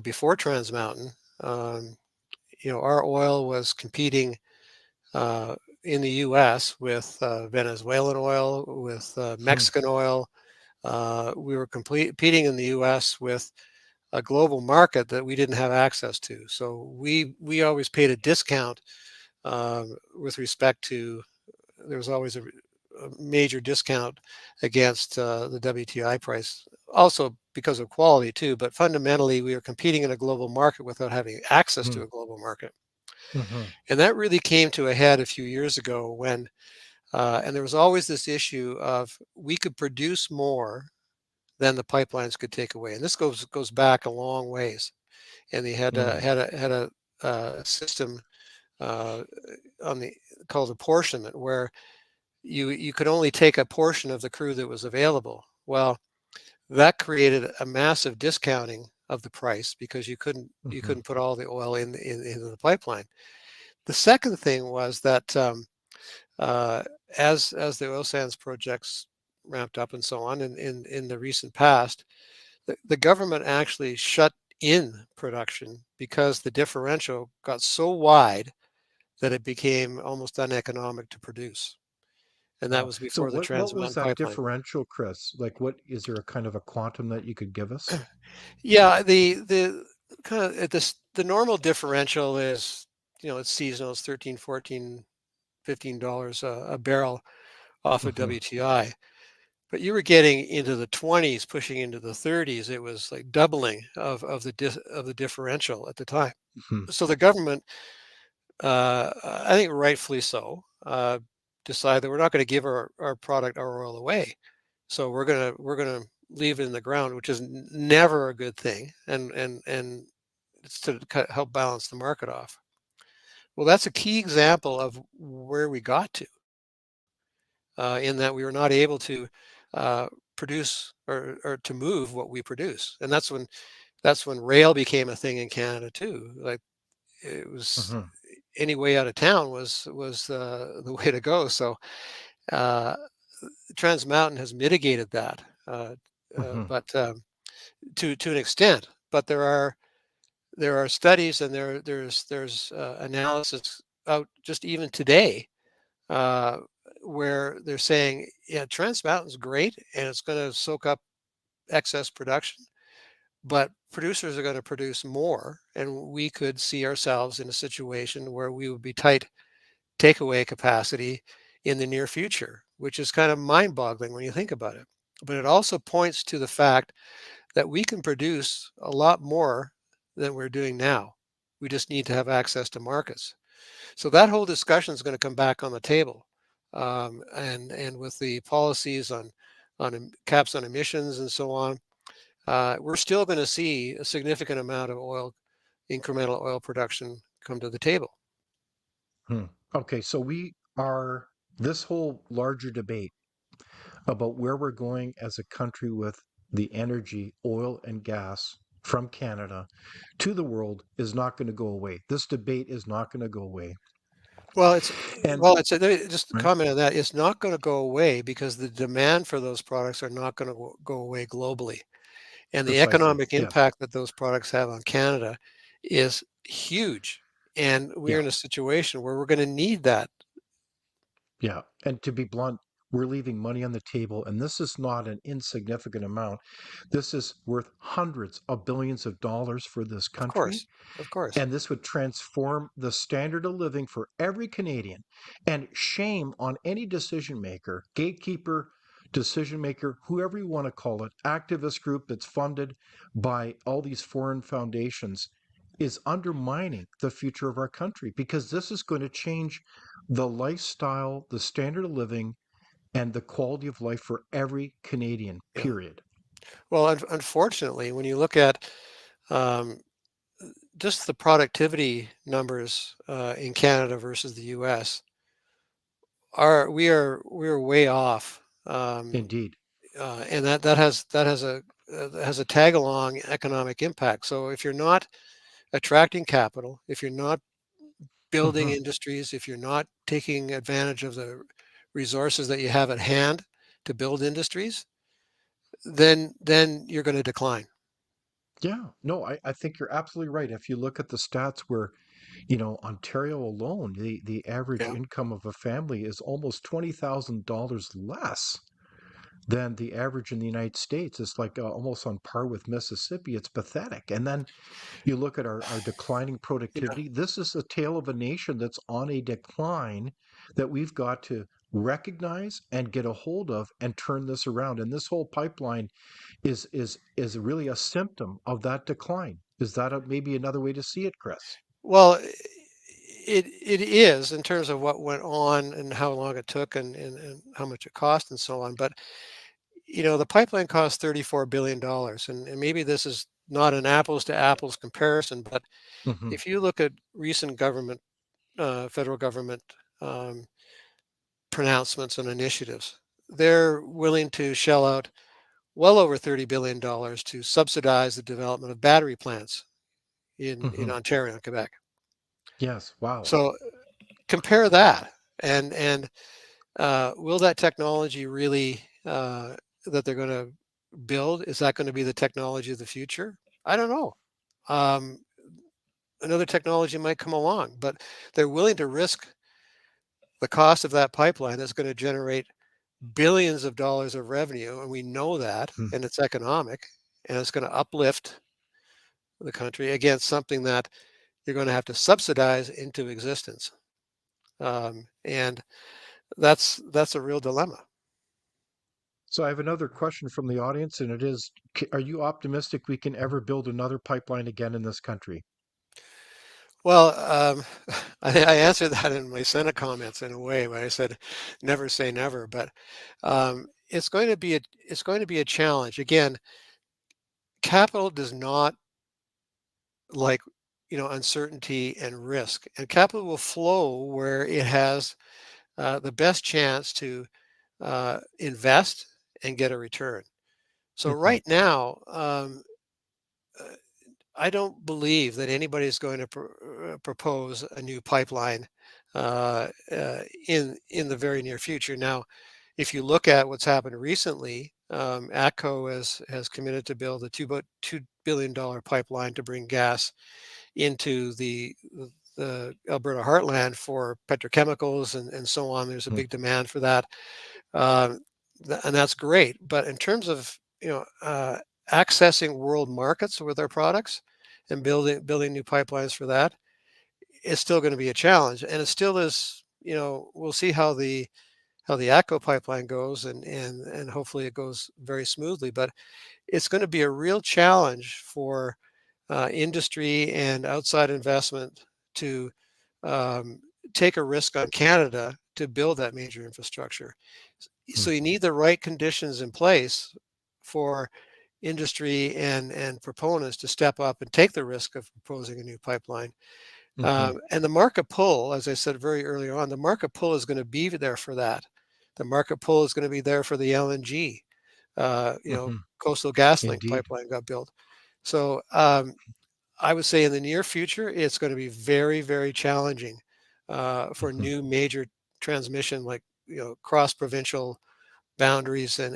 before Trans Mountain, um, our oil was competing uh, in the U.S. with Venezuelan oil, with Hmm. Mexican oil. We were competing in the U.S. with a global market that we didn't have access to. So we always paid a discount with respect to. There was always a major discount against the WTI price. Also because of quality too, but fundamentally we were competing in a global market without having access to Hmm. a global market. Hmm. And that really came to a head a few years ago when, and there was always this issue of we could produce more than the pipelines could take away. And this goes back a long ways. And they had Hmm. a system uh, on the called apportionment, where you could only take a portion of the crude that was available. Well, that created a massive discounting of the price because you Hmm. couldn't put all the oil into the pipeline. The second thing was that uh, as the oil sands projects ramped up and so on in the recent past, the government actually shut in production because the differential got so wide that it became almost uneconomic to produce. And that Wow. was So before the what Trans was Mountain that Pipeline. differential, Chris? Like, what is there a kind of a quantum that you could give us? Yeah, the kind of the normal differential is, it's seasonal, it's 13, 14, $15 a barrel off of Hmm. WTI. But you were getting into the 20s, pushing into the 30s. It was like doubling of the differential at the time. Hmm. So the government, I think rightfully so, decided that we're not going to give our product, our oil away. So we're gonna leave it in the ground, which is never a good thing, and it's to help balance the market off. Well, that's a key example of where we got to, in that we were not able to uh, produce or to move what we produce, and that's when rail became a thing in Canada too. Like, it was Hmm. any way out of town was the way to go. So uh, Trans Mountain has mitigated that, Hmm. but to an extent. But there are studies, and there's analysis out just even today, uh, where they're saying, yeah, Trans Mountain's great and it's going to soak up excess production, but producers are going to produce more, and we could see ourselves in a situation where we would be tight takeaway capacity in the near future, which is kind of mind-boggling when you think about it. But it also points to the fact that we can produce a lot more than we're doing now. We just need to have access to markets. So that whole discussion is going to come back on the table, and with the policies on caps on emissions and so on, we're still going to see a significant amount of incremental oil production come to the table. Hmm. Okay, so we are this whole larger debate about where we're going as a country with the energy, oil and gas from Canada to the world is not going to go away. This debate is not going to go away. Well, it's And well, it's let me just right, comment on that. It's not going to go away because the demand for those products are not going to go away globally, and the precisely. economic Yes. impact that those products have on Canada is huge. And we're Yeah. in a situation where we're going to need that. Yeah. And to be blunt, we're leaving money on the table, and this is not an insignificant amount. This is worth hundreds of billions of dollars for this Of country. course, of course. And this would transform the standard of living for every Canadian. And shame on any decision maker, gatekeeper, decision maker, whoever you want to call it, activist group that's funded by all these foreign foundations, is undermining the future of our country, because this is going to change the lifestyle, the standard of living, and the quality of life for every Canadian, Yeah. period. Well, unfortunately, when you look at um, just the productivity numbers in Canada versus the U.S., we are way off, Indeed. and that has a tag along economic impact. So if you're not attracting capital, if you're not building Hmm. industries, if you're not taking advantage of the resources that you have at hand to build industries, then you're going to decline. Yeah, no, I think you're absolutely right. If you look at the stats where, Ontario alone, the average Yeah. income of a family is almost $20,000 less than the average in the United States. It's like almost on par with Mississippi. It's pathetic. And then you look at our declining Yeah. productivity. This is the tale of a nation that's on a decline that we've got to recognize and get a hold of and turn this around. And this whole pipeline is really a symptom of that decline. Is that maybe another way to see it, Chris? Well, it is in terms of what went on and how long it took, and how much it cost and so on. But the pipeline cost $34 billion, and maybe this is not an apples to apples comparison, but Hmm. if you look at recent federal government um, pronouncements and initiatives, they're willing to shell out well over $30 billion to subsidize the development of battery plants in Hmm. Ontario and Quebec. Yes. Wow. So compare that, and will that technology really that they're going to build, is that going to be the technology of the future? I don't know. another technology might come along, but they're willing to risk the cost of that pipeline that's going to generate billions of dollars of revenue, and we know that, Hmm. and it's economic, and it's going to uplift the country against something that you're going to have to subsidize into existence, and that's a real dilemma. So I have another question from the audience, and it is: Are you optimistic we can ever build another pipeline again in this country? Well, I answered that in my Senate comments in a way, where I said, "Never say never," but it's going to be a challenge. Again, capital does not like uncertainty and risk, and capital will flow where it has the best chance to invest and get a return. So Hmm. right now, uh, I don't believe that anybody is going to propose a new pipeline in the very near future. Now, if you look at what's happened recently, ATCO has committed to build a $2 billion pipeline to bring gas into the Alberta heartland for petrochemicals and so on. There's a big demand for that, um, and that's great. But in terms of accessing world markets with our products and building new pipelines for that, it's still going to be a challenge, and it still is. We'll see how the ATCO pipeline goes, and hopefully it goes very smoothly. But it's going to be a real challenge for industry and outside investment to um, take a risk on Canada to build that major infrastructure. So you need the right conditions in place for industry and proponents to step up and take the risk of proposing a new pipeline. Hmm. And the market pull, as I said very early on, the market pull is going to be there for that. The market pull is going to be there for the LNG. Hmm. Coastal GasLink Indeed. pipeline got built. So I would say in the near future, it's going to be very, very challenging for Hmm. new major transmission, like cross provincial boundaries and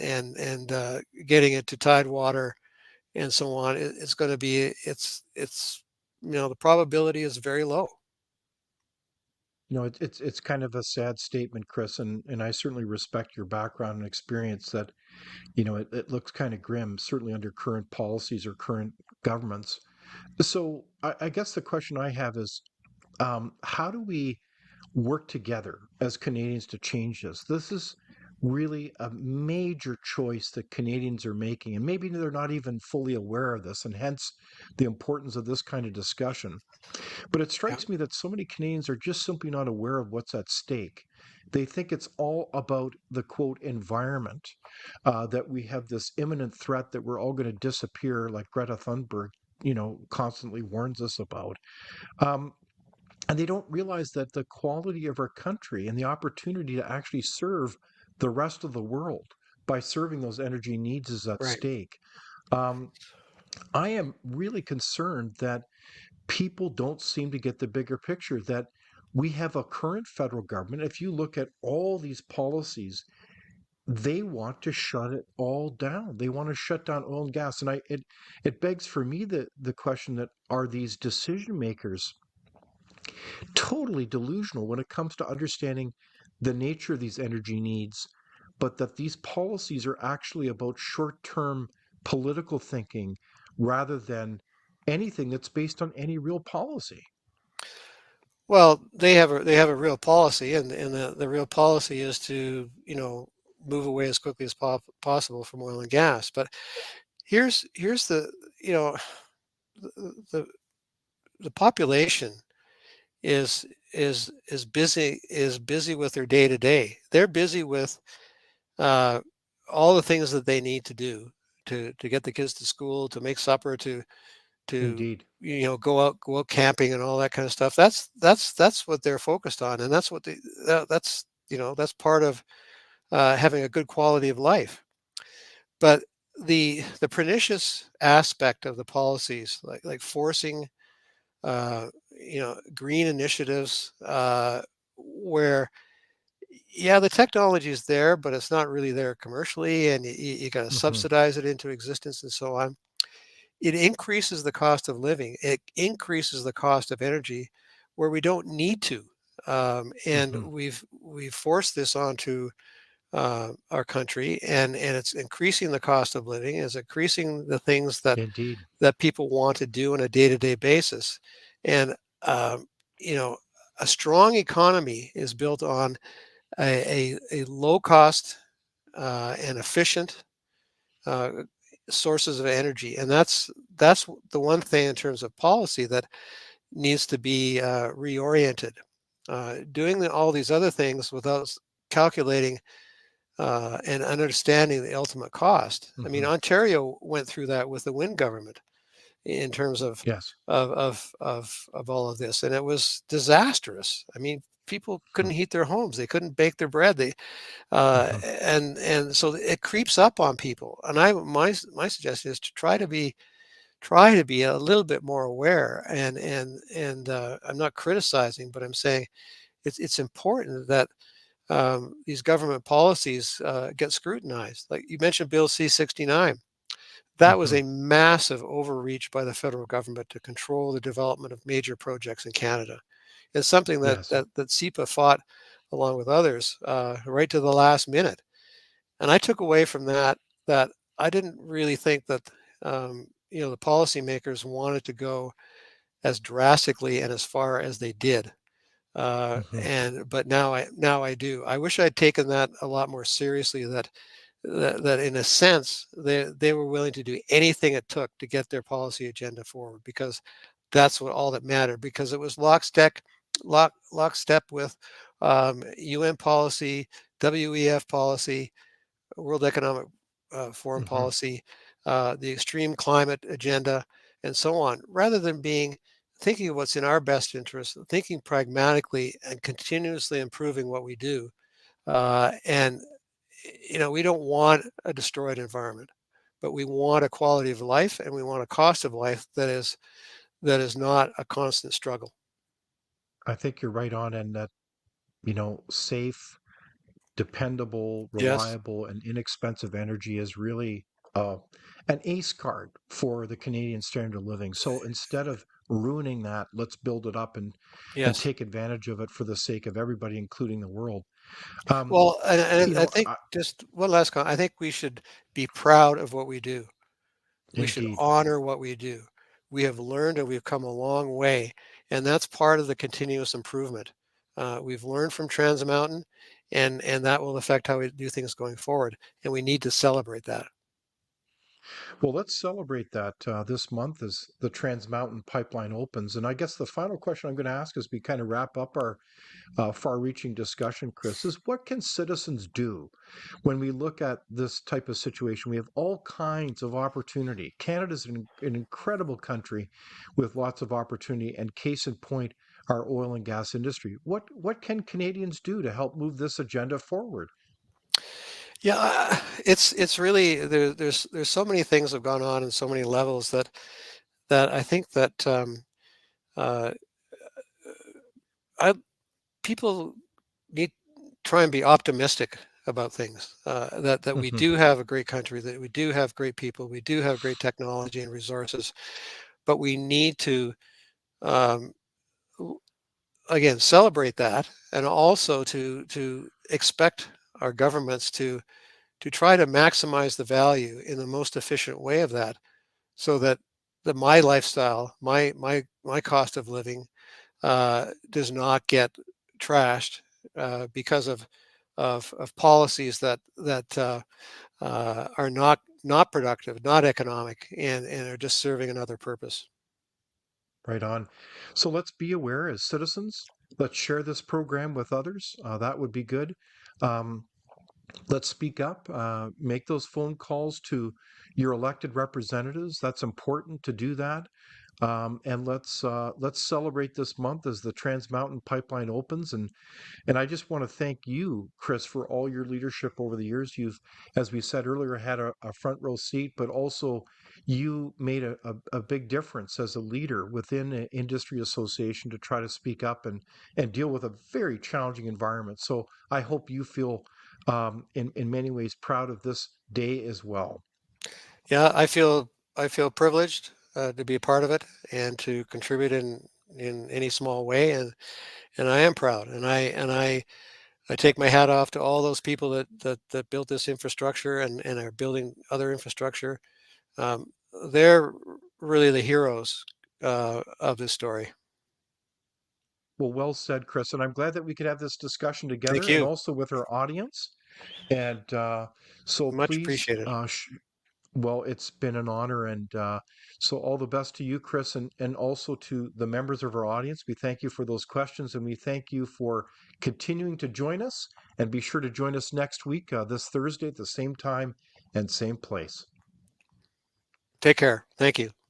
getting it to tidewater and so on. It's going to be it's the probability is very low. It's kind of a sad statement, Chris, and I certainly respect your background and experience that, it looks kind of grim, certainly under current policies or current governments. So I guess the question I have is, how do we work together as Canadians to change this? This is really a major choice that Canadians are making, and maybe they're not even fully aware of this, and hence the importance of this kind of discussion. But it Yeah. strikes me that so many Canadians are just simply not aware of what's at stake. They think it's all about the quote environment, that we have this imminent threat that we're all going to disappear, like Greta Thunberg, constantly warns us about. Um, and they don't realize that the quality of our country and the opportunity to actually serve the rest of the world by serving those energy needs is at Right. stake. Um, I am really concerned that people don't seem to get the bigger picture that we have a current federal government. If you look at all these policies, they want to shut it all down. They want to shut down oil and gas. And it begs for me the question that are these decision makers totally delusional when it comes to understanding the nature of these energy needs, but that these policies are actually about short-term political thinking rather than anything that's based on any real policy. Well, they have a real policy, and the real policy is to move away as quickly as possible from oil and gas. But here's the you know the the population is busy with their day to day. They're busy with uh, all the things that they need to do to get the kids to school, to make supper, to Indeed. go out camping and all that kind of stuff. That's what they're focused on, and that's what that's part of having a good quality of life. But the pernicious aspect of the policies, like forcing green initiatives, where yeah, the technology is there, but it's not really there commercially, and you got to Hmm. subsidize it into existence and so on. it increases the cost of living. It increases the cost of energy where we don't need to. And Hmm. we've forced this onto our country, and it's increasing the cost of living. It's increasing the things Indeed. that people want to do on a day-to-day basis. And um, you know, a strong economy is built on a low cost and efficient uh, sources of energy, and that's the one thing in terms of policy that needs to be reoriented. Doing all these other things without calculating and understanding the ultimate cost. I mean, Hmm. Ontario went through that with the Wynne government in terms Yes. of all of this, and it was disastrous. I mean, people couldn't heat their homes, they couldn't bake their bread, they Mm-hmm. and so it creeps up on people. And my suggestion is to try to be a little bit more aware. And I'm not criticizing, but I'm saying it's important that these government policies get scrutinized. Like you mentioned, Bill C-69. That was Hmm. a massive overreach by the federal government to control the development of major projects in Canada. It's something that Yes. that CEPA fought along with others right to the last minute. And I took away from that I didn't really think that the policymakers wanted to go as drastically and as far as they did. Hmm. And but now I do. I wish I'd taken that a lot more seriously. That in a sense they were willing to do anything it took to get their policy agenda forward, because that's what all that mattered, because it was lockstep with UN policy, WEF policy, World Economic Forum Hmm. policy, the extreme climate agenda, and so on, rather than thinking of what's in our best interest, thinking pragmatically and continuously improving what we do. And we don't want a destroyed environment, but we want a quality of life, and we want a cost of life that is not a constant struggle. I think you're right on, and that, safe, dependable, Yes. reliable, and inexpensive energy is really uh, an ace card for the Canadian standard of living. So instead of ruining that, let's build it up and Yes. take advantage of it for the sake of everybody, including the world. Um, Well, and I think I, just one last comment. I think we should be proud of what we do. We should indeed. honor what we do. We have learned and we've come a long way, and that's part of the continuous improvement. We've learned from Trans Mountain, and that will affect how we do things going forward. And we need to celebrate that. Well, let's celebrate that this month as the Trans Mountain Pipeline opens. And I guess the final question I'm going to ask as we kind of wrap up our far-reaching discussion, Chris, is what can citizens do when we look at this type of situation? We have all kinds of opportunity. Canada's an incredible country with lots of opportunity, and case in point, our oil and gas industry. What can Canadians do to help move this agenda forward? Yeah, it's really there's so many things have gone on in so many levels that I think that uh, I people need try and be optimistic about things. That we Hmm. do have a great country, that we do have great people, we do have great technology and resources, but we need to um, again celebrate that, and also to expect our governments to try to maximize the value in the most efficient way of that, so that my lifestyle, my cost of living does not get trashed because of policies that are not productive, not economic, and are just serving another purpose. Right on. So let's be aware as citizens. Let's share this program with others. That would be good. Um, let's speak up. Make those phone calls to your elected representatives. That's important to do that. And let's celebrate this month as the Trans Mountain Pipeline opens. And I just want to thank you, Chris, for all your leadership over the years. You've, as we said earlier, had a front row seat, but also you made a big difference as a leader within an industry association to try to speak up and deal with a very challenging environment. So I hope you feel in many ways proud of this day as well. Yeah, I feel I feel privileged to be a part of it and to contribute in any small way, and I am proud, and I take my hat off to all those people that built this infrastructure and are building other infrastructure. Um, they're really the heroes of this story. Well said, Chris. And I'm glad that we could have this discussion Thank together and you. also with our audience. And so Much please, appreciated. well, it's been an honor. And so all the best to you, Chris, and also to the members of our audience. We thank you for those questions and we thank you for continuing to join us. And be sure to join us next week, this Thursday at the same time and same place. Take care. Thank you.